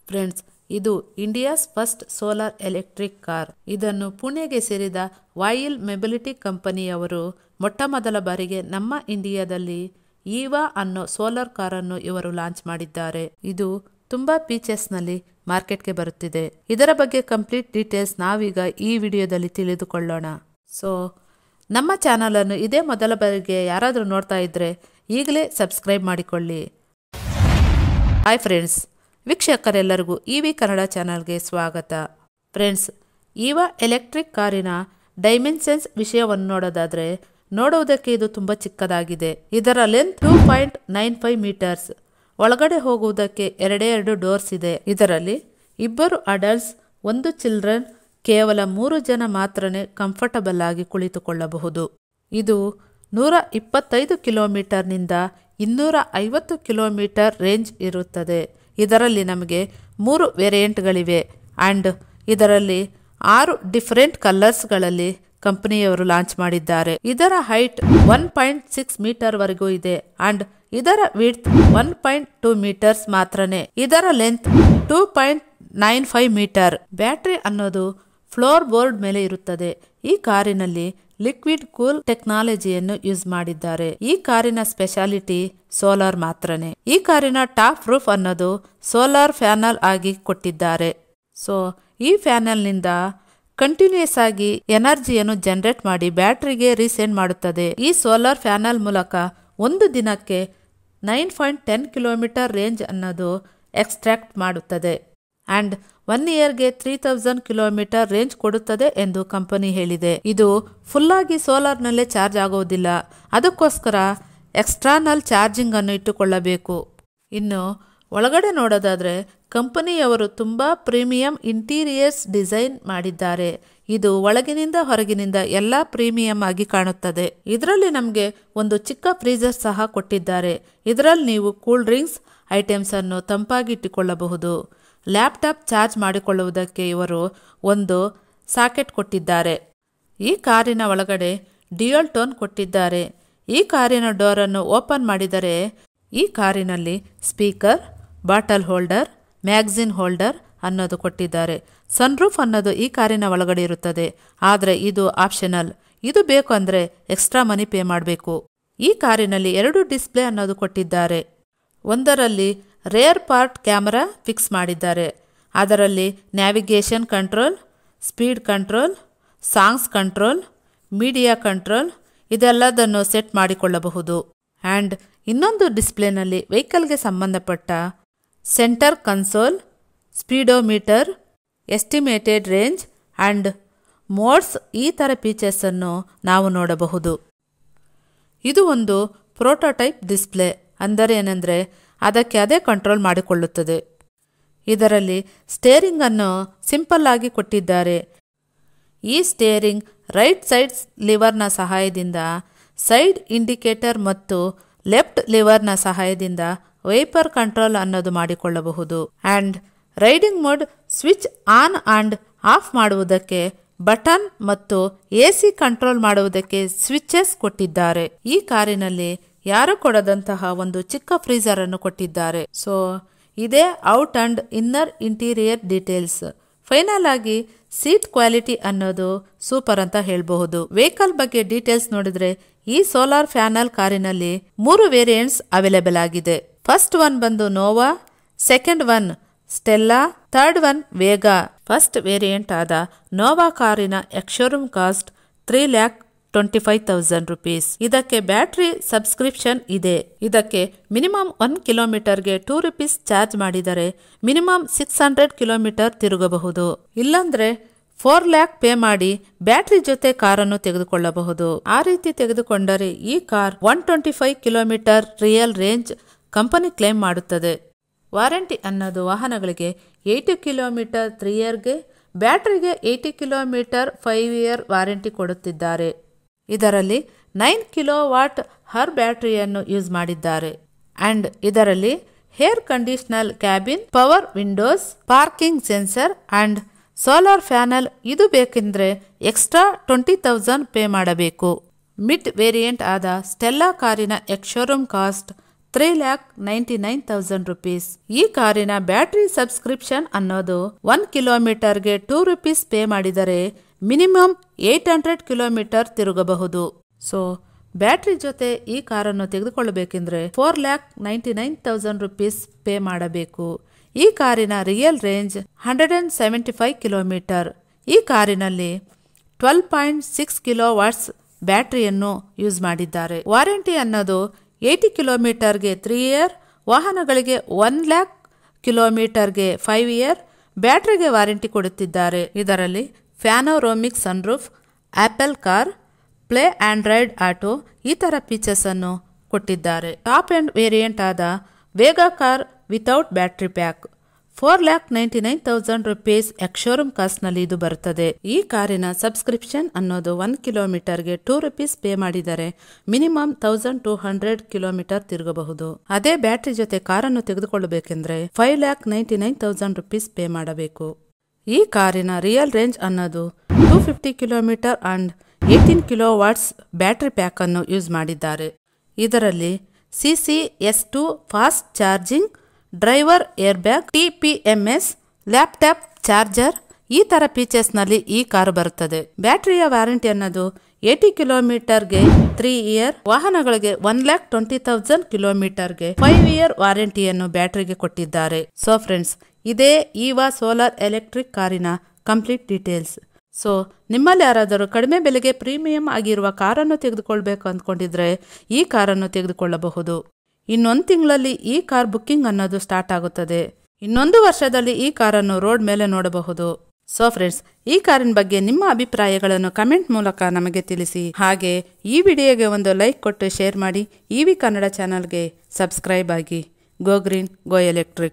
Friends, ಇದು India's first solar electric car. ಇದನ್ನು ಪುಣೆಗೆ ಸೇರಿದ ವಾಯಿಲ್ ಮೊಬಿಲಿಟಿ ಕಂಪನಿಯವರು ಮೊಟ್ಟಮೊದಲ ಬಾರಿಗೆ ನಮ್ಮ ಇಂಡಿಯಾದಲ್ಲಿ ಈವಾ ಅನ್ನೋ ಸೋಲಾರ್ ಕಾರನ್ನು ಇವರು ಲಾಂಚ್ ಮಾಡಿದ್ದಾರೆ. ಇದು ತುಂಬಾ ಫೀಚರ್ಸ್ ನಲ್ಲಿ ಮಾರ್ಕೆಟ್ಗೆ ಬರುತ್ತಿದೆ. ಇದರ ಬಗ್ಗೆ ಕಂಪ್ಲೀಟ್ ಡೀಟೇಲ್ಸ್ ನಾವೀಗ ಈ ವಿಡಿಯೋದಲ್ಲಿ ತಿಳಿದುಕೊಳ್ಳೋಣ. ಸೊ ನಮ್ಮ ಚಾನಲ್ ಅನ್ನು ಇದೇ ಮೊದಲ ಬಾರಿಗೆ ಯಾರಾದರೂ ನೋಡ್ತಾ ಇದ್ರೆ ಈಗಲೇ ಸಬ್ಸ್ಕ್ರೈಬ್ ಮಾಡಿಕೊಳ್ಳಿ. ಹಾಯ್ ಫ್ರೆಂಡ್ಸ್, ವೀಕ್ಷಕರೆಲ್ಲರಿಗೂ ಇವಿ ಕನ್ನಡ ಚಾನಲ್ಗೆ ಸ್ವಾಗತ. ಫ್ರೆಂಡ್ಸ್, ಈವಾ ಎಲೆಕ್ಟ್ರಿಕ್ ಕಾರಿನ ಡೈಮೆನ್ಷನ್ಸ್ ವಿಷಯವನ್ನು ನೋಡೋದಾದ್ರೆ ನೋಡುವುದಕ್ಕೆ ಇದು ತುಂಬಾ ಚಿಕ್ಕದಾಗಿದೆ. ಇದರ ಲೆಂತ್ 2.95 ಮೀಟರ್ಸ್. ಒಳಗಡೆ ಹೋಗುವುದಕ್ಕೆ ಎರಡೇ ಡೋರ್ಸ್ ಇದೆ. ಇದರಲ್ಲಿ 2 ಅಡಲ್ಟ್ಸ್, 1 ಚಿಲ್ಡ್ರನ್, ಕೇವಲ 3 ಜನ ಮಾತ್ರನೇ ಕಂಫರ್ಟಬಲ್ ಆಗಿ ಕುಳಿತುಕೊಳ್ಳಬಹುದು. ಇದು 125 ಕಿಲೋಮೀಟರ್ನಿಂದ 250 ಕಿಲೋಮೀಟರ್ ರೇಂಜ್ ಇರುತ್ತದೆ. ಇದರಲ್ಲಿ ನಮಗೆ 3 ವೇರಿಯಂಟ್ಗಳಿವೆ ಆ್ಯಂಡ್ ಇದರಲ್ಲಿ 6 ಡಿಫರೆಂಟ್ ಕಲರ್ಸ್ಗಳಲ್ಲಿ ಕಂಪನಿಯವರು ಲಾಂಚ್ ಮಾಡಿದ್ದಾರೆ. ಇದರ ಹೈಟ್ 1.6 ಮೀಟರ್ ವರೆಗೂ ಇದೆ ಆ್ಯಂಡ್ ಇದರ ವಿಡ್ತ್ 1.2 ಮೀಟರ್ಸ್ ಮಾತ್ರನೇ. ಇದರ ಲೆಂತ್ 2.95 ಮೀಟರ್. ಬ್ಯಾಟರಿ ಅನ್ನೋದು ಫ್ಲೋರ್ ಬೋರ್ಡ್ ಮೇಲೆ ಇರುತ್ತದೆ. ಈ ಕಾರಿನಲ್ಲಿ ಲಿಕ್ವಿಡ್ ಕೂಲ್ ಟೆಕ್ನಾಲಜಿಯನ್ನು ಯೂಸ್ ಮಾಡಿದ್ದಾರೆ. ಈ ಕಾರಿನ ಸ್ಪೆಷಾಲಿಟಿ ಸೋಲಾರ್ ಮಾತ್ರನೇ. ಈ ಕಾರಿನ ಟಾಪ್ ರೂಫ್ ಅನ್ನೋದು ಸೋಲಾರ್ ಪ್ಯಾನಲ್ ಆಗಿ ಕೊಟ್ಟಿದ್ದಾರೆ. ಸೊ ಈ ಪ್ಯಾನಲ್ ನಿಂದ ಕಂಟಿನ್ಯೂಸ್ ಆಗಿ ಎನರ್ಜಿಯನ್ನು ಜನರೇಟ್ ಮಾಡಿ ಬ್ಯಾಟರಿಗೆ ರೀಸೆಂಡ್ ಮಾಡುತ್ತದೆ. ಈ ಸೋಲಾರ್ ಪ್ಯಾನಲ್ ಮೂಲಕ ಒಂದು ದಿನಕ್ಕೆ 9.10 ಕಿಲೋಮೀಟರ್ ರೇಂಜ್ ಅನ್ನೋದು ಎಕ್ಸ್ಟ್ರಾಕ್ಟ್ ಮಾಡುತ್ತದೆ ಆ್ಯಂಡ್ 1 ಇಯರ್ಗೆ 3000 ಕಿಲೋಮೀಟರ್ ರೇಂಜ್ ಕೊಡುತ್ತದೆ ಎಂದು ಕಂಪನಿ ಹೇಳಿದೆ. ಇದು ಫುಲ್ ಆಗಿ ಸೋಲಾರ್ನಲ್ಲೇ ಚಾರ್ಜ್ ಆಗೋದಿಲ್ಲ. ಅದಕ್ಕೋಸ್ಕರ ಎಕ್ಸ್ಟರ್ನಲ್ ಚಾರ್ಜಿಂಗ್ ಅನ್ನು ಇಟ್ಟುಕೊಳ್ಳಬೇಕು. ಇನ್ನು ಒಳಗಡೆ ನೋಡೋದಾದ್ರೆ ಕಂಪನಿಯವರು ತುಂಬಾ ಪ್ರೀಮಿಯಂ ಇಂಟೀರಿಯರ್ಸ್ ಡಿಸೈನ್ ಮಾಡಿದ್ದಾರೆ. ಇದು ಒಳಗಿನಿಂದ ಹೊರಗಿನಿಂದ ಎಲ್ಲ ಪ್ರೀಮಿಯಂ ಆಗಿ ಕಾಣುತ್ತದೆ. ಇದರಲ್ಲಿ ನಮಗೆ ಒಂದು ಚಿಕ್ಕ ಫ್ರೀಜರ್ ಸಹ ಕೊಟ್ಟಿದ್ದಾರೆ. ಇದರಲ್ಲಿ ನೀವು ಕೂಲ್ ಡ್ರಿಂಕ್ಸ್ ಐಟಮ್ಸ್ ಅನ್ನು ತಂಪಾಗಿ ಇಟ್ಟುಕೊಳ್ಳಬಹುದು. ಲ್ಯಾಪ್ಟಾಪ್ ಚಾರ್ಜ್ ಮಾಡಿಕೊಳ್ಳುವುದಕ್ಕೆ ಇವರು ಒಂದು ಸಾಕೆಟ್ ಕೊಟ್ಟಿದ್ದಾರೆ. ಈ ಕಾರಿನ ಒಳಗಡೆ ಡ್ಯುಯಲ್ ಟೋನ್ ಕೊಟ್ಟಿದ್ದಾರೆ. ಈ ಕಾರಿನ ಡೋರ್ ಅನ್ನು ಓಪನ್ ಮಾಡಿದರೆ ಈ ಕಾರಿನಲ್ಲಿ speaker, bottle holder, magazine holder ಅನ್ನೋದು ಕೊಟ್ಟಿದ್ದಾರೆ. ಸನ್ರೂಫ್ ಅನ್ನೋದು ಈ ಕಾರಿನ ಒಳಗಡೆ ಇರುತ್ತದೆ. ಆದರೆ ಇದು ಆಪ್ಷನಲ್. ಇದು ಬೇಕು ಅಂದರೆ ಎಕ್ಸ್ಟ್ರಾ ಮನಿ ಪೇ ಮಾಡಬೇಕು. ಈ ಕಾರಿನಲ್ಲಿ 2 ಡಿಸ್ಪ್ಲೇ ಅನ್ನೋದು ಕೊಟ್ಟಿದ್ದಾರೆ. ಒಂದರಲ್ಲಿ ರೇರ್ ಪಾರ್ಟ್ ಕ್ಯಾಮರಾ ಫಿಕ್ಸ್ ಮಾಡಿದ್ದಾರೆ. ಅದರಲ್ಲಿ navigation control, speed control, songs control, media control ಇದೆಲ್ಲದನ್ನು ಸೆಟ್ ಮಾಡಿಕೊಳ್ಳಬಹುದು. ಆ್ಯಂಡ್ ಇನ್ನೊಂದು ಡಿಸ್ಪ್ಲೇನಲ್ಲಿ ವೆಹಿಕಲ್ಗೆ ಸಂಬಂಧಪಟ್ಟ centre console, speedometer, estimated range and modes ಈ ಥರ ಫೀಚರ್ಸನ್ನು ನಾವು ನೋಡಬಹುದು. ಇದು ಒಂದು ಪ್ರೋಟೋಟೈಪ್ ಡಿಸ್ಪ್ಲೇ. ಅಂದರೆ ಏನೆಂದರೆ ಅದಕ್ಕೆ ಅದೇ ಕಂಟ್ರೋಲ್ ಮಾಡಿಕೊಳ್ಳುತ್ತದೆ. ಇದರಲ್ಲಿ ಸ್ಟೇರಿಂಗ್ ಅನ್ನು ಸಿಂಪಲ್ ಆಗಿ ಕೊಟ್ಟಿದ್ದಾರೆ. ಈ ಸ್ಟೇರಿಂಗ್ ರೈಟ್ ಸೈಡ್ ಲಿವರ್ನ ಸಹಾಯದಿಂದ, ಸೈಡ್ ಇಂಡಿಕೇಟರ್ ಮತ್ತು ಲೆಫ್ಟ್ ಲಿವರ್ನ ಸಹಾಯದಿಂದ ವೈಪರ್ ಕಂಟ್ರೋಲ್ ಅನ್ನೋದು ಮಾಡಿಕೊಳ್ಳಬಹುದು. And riding mode switch on and of ಮಾಡುವುದಕ್ಕೆ ಬಟನ್ ಮತ್ತು AC ಕಂಟ್ರೋಲ್ ಮಾಡುವುದಕ್ಕೆ ಸ್ವಿಚಸ್ ಕೊಟ್ಟಿದ್ದಾರೆ. ಈ ಕಾರಿನಲ್ಲಿ ಯಾರು ಕೊಡದಂತಹ ಒಂದು ಚಿಕ್ಕ ಫ್ರೀಜರ್ ಅನ್ನು ಕೊಟ್ಟಿದ್ದಾರೆ. ಸೊ ಇದೇ out and inner interior details. Final ಆಗಿ ಸೀಟ್ ಕ್ವಾಲಿಟಿ ಅನ್ನೋದು ಸೂಪರ್ ಅಂತ ಹೇಳಬಹುದು. ವೆಹಿಕಲ್ ಬಗ್ಗೆ ಡೀಟೇಲ್ಸ್ ನೋಡಿದ್ರೆ ಈ ಸೋಲಾರ್ ಪ್ಯಾನಲ್ ಕಾರಿನಲ್ಲಿ 3 ವೇರಿಯಂಟ್ಸ್ ಅವೈಲೇಬಲ್ ಆಗಿದೆ. ಫಸ್ಟ್ ಒನ್ ಬಂದು Nova, second one Stella, third one Vega. First variant ಆದ ನೋವಾ ಕಾರಿನ ಎಕ್ಸ್-ಶೋರೂಮ್ ಕಾಸ್ಟ್ 3,25,000 rupees. ಇದಕ್ಕೆ ಬ್ಯಾಟರಿ ಸಬ್ಸ್ಕ್ರಿಪ್ಷನ್ ಇದೆ. ಇದಕ್ಕೆ ಮಿನಿಮಮ್ 1 ಕಿಲೋಮೀಟರ್ಗೆ 2 rupees ಚಾರ್ಜ್ ಮಾಡಿದರೆ ಮಿನಿಮಮ್ 600 ಕಿಲೋಮೀಟರ್ ತಿರುಗಬಹುದು. ಇಲ್ಲಾಂದ್ರೆ 4 lakh ಪೇ ಮಾಡಿ ಬ್ಯಾಟರಿ ಜೊತೆ ಕಾರನ್ನು ತೆಗೆದುಕೊಳ್ಳಬಹುದು. ಆ ರೀತಿ ತೆಗೆದುಕೊಂಡರೆ ಈ car 125 kilometre real range company claim ಮಾಡುತ್ತದೆ. ವಾರಂಟಿ ಅನ್ನೋದು ವಾಹನಗಳಿಗೆ 80 ಕಿಲೋಮೀಟರ್ 3 ಇಯರ್ಗೆ, ಬ್ಯಾಟರಿಗೆ 80 ಕಿಲೋಮೀಟರ್ 5 ಇಯರ್ ವಾರಂಟಿ ಕೊಡುತ್ತಿದ್ದಾರೆ. ಇದರಲ್ಲಿ 9 ಕಿಲೋವಾಟ್ ಹರ್ ಬ್ಯಾಟರಿಯನ್ನು ಯೂಸ್ ಮಾಡಿದ್ದಾರೆ. ಅಂಡ್ ಇದರಲ್ಲಿ hair conditioner cabin, power Windows, parking sensor and solar panel. ಇದು ಬೇಕೆಂದ್ರೆ ಎಕ್ಸ್ಟ್ರಾ 20,000 ಪೇ ಮಾಡಬೇಕು. ಮಿಡ್ ವೇರಿಯಂಟ್ ಆದ ಸ್ಟೆಲ್ಲಾ ಕಾರಿನ ಎಕ್ಸ್-ಶೋರೂಮ್ ಕಾಸ್ಟ್ 3,99,000 rupees. ಈ ಕಾರಿನ ಬ್ಯಾಟರಿ ಸಬ್ಸ್ಕ್ರಿಪ್ಷನ್ ಅನ್ನೋದು 1 ಕಿಲೋಮೀಟರ್ಗೆ 2 rupees ಪೇ ಮಾಡಿದರೆ ಮಿನಿಮಮ್ 800 ಕಿಲೋಮೀಟರ್ ತಿರುಗಬಹುದು. ಸೊ ಬ್ಯಾಟರಿ ಜೊತೆ ಈ ಕಾರನ್ನು ತೆಗೆದುಕೊಳ್ಳಬೇಕೆಂದ್ರೆ 4,99,000 rupees ಪೇ ಮಾಡಬೇಕು. ಈ ಕಾರಿನ ರಿಯಲ್ ರೇಂಜ್ 175 ಕಿಲೋಮೀಟರ್. ಈ ಕಾರಿನಲ್ಲಿ 12.6 ಕಿಲೋ ವಾಟ್ಸ್ ಬ್ಯಾಟರಿಯನ್ನು ಯೂಸ್ ಮಾಡಿದ್ದಾರೆ. ವಾರಂಟಿ ಅನ್ನೋದು 80 ಕಿಲೋಮೀಟರ್ಗೆ 3 ಇಯರ್, ವಾಹನಗಳಿಗೆ 1 lakh ಕಿಲೋಮೀಟರ್ಗೆ 5 ಇಯರ್ ಬ್ಯಾಟರಿಗೆ ವಾರಂಟಿ ಕೊಡುತ್ತಿದ್ದಾರೆ. ಇದರಲ್ಲಿ panoramic sunroof, apple car, play Android auto ಈ ತರ ಫೀಚರ್ಸ್ ಅನ್ನು ಕೊಟ್ಟಿದ್ದಾರೆ. ಟಾಪ್ ಎಂಡ್ ವೇರಿಯಂಟ್ ಆದ Vega car without battery pack 4,99,000 rupees X-showroom cost ನಲ್ಲಿ ಇದು ಬರುತ್ತದೆ. ಈ ಕಾರಿನ ಸಬ್ಸ್ಕ್ರಿಪ್ಷನ್ ಅನ್ನೋದು 1 ಕಿಲೋಮೀಟರ್ಗೆ 2 rupees ಪೇ ಮಾಡಿದರೆ ಮಿನಿಮಮ್ 1,200 ಕಿಲೋಮೀಟರ್ ತಿರುಗಬಹುದು. ಅದೇ ಬ್ಯಾಟರಿ ಜೊತೆ ಕಾರನ್ನು ತೆಗೆದುಕೊಳ್ಳಬೇಕೆಂದ್ರೆ 5,99,000 rupees ಪೇ ಮಾಡಬೇಕು. ಈ ಕಾರಿನ ರಿಯಲ್ ರೇಂಜ್ ಅನ್ನೋದು 250 kilometre and 18 kilo what's battery pack ಅನ್ನು ಯೂಸ್ ಮಾಡಿದ್ದಾರೆ. ಇದರಲ್ಲಿ CCS2 fast charging, driver air bag, TPMS, laptop charger ಈ ತರ ಫೀಚರ್ಸ್ ನಲ್ಲಿ ಈ ಕಾರು ಬರುತ್ತದೆ. ಬ್ಯಾಟರಿಯ ವಾರಂಟಿ ಅನ್ನೋದು 80 ಕಿಲೋಮೀಟರ್ಗೆ 3 ಇಯರ್, ವಾಹನಗಳಿಗೆ 1,20,000 ಕಿಲೋಮೀಟರ್ಗೆ 5 ಇಯರ್ ವಾರಂಟಿಯನ್ನು ಬ್ಯಾಟರಿಗೆ ಕೊಟ್ಟಿದ್ದಾರೆ. ಸೊ ಫ್ರೆಂಡ್ಸ್, ಇದೇ ಈವಾ ಸೋಲಾರ್ ಎಲೆಕ್ಟ್ರಿಕ್ ಕಾರಿನ ಕಂಪ್ಲೀಟ್ ಡೀಟೇಲ್ಸ್. ಸೊ ನಿಮ್ಮಲ್ಲಿ ಯಾರಾದರೂ ಕಡಿಮೆ ಬೆಲೆಗೆ ಪ್ರೀಮಿಯಂ ಆಗಿರುವ ಕಾರನ್ನು ತೆಗೆದುಕೊಳ್ಬೇಕು ಅಂದ್ಕೊಂಡಿದ್ರೆ ಈ ಕಾರನ್ನು ತೆಗೆದುಕೊಳ್ಳಬಹುದು. ಇನ್ನೊಂದು ತಿಂಗಳಲ್ಲಿ ಈ ಕಾರ್ ಬುಕ್ಕಿಂಗ್ ಅನ್ನೋದು ಸ್ಟಾರ್ಟ್ ಆಗುತ್ತದೆ. 1 ವರ್ಷದಲ್ಲಿ ಈ ಕಾರನ್ನು ರೋಡ್ ಮೇಲೆ ನೋಡಬಹುದು. ಸೊ ಫ್ರೆಂಡ್ಸ್, ಈ ಕಾರಿನ ಬಗ್ಗೆ ನಿಮ್ಮ ಅಭಿಪ್ರಾಯಗಳನ್ನು ಕಮೆಂಟ್ ಮೂಲಕ ನಮಗೆ ತಿಳಿಸಿ. ಹಾಗೆ ಈ ವಿಡಿಯೋಗೆ ಒಂದು ಲೈಕ್ ಕೊಟ್ಟು ಶೇರ್ ಮಾಡಿ. EV ಕನ್ನಡ ಚಾನಲ್ಗೆ ಸಬ್ಸ್ಕ್ರೈಬ್ ಆಗಿ. ಗೋ ಗ್ರೀನ್, ಗೋ ಎಲೆಕ್ಟ್ರಿಕ್.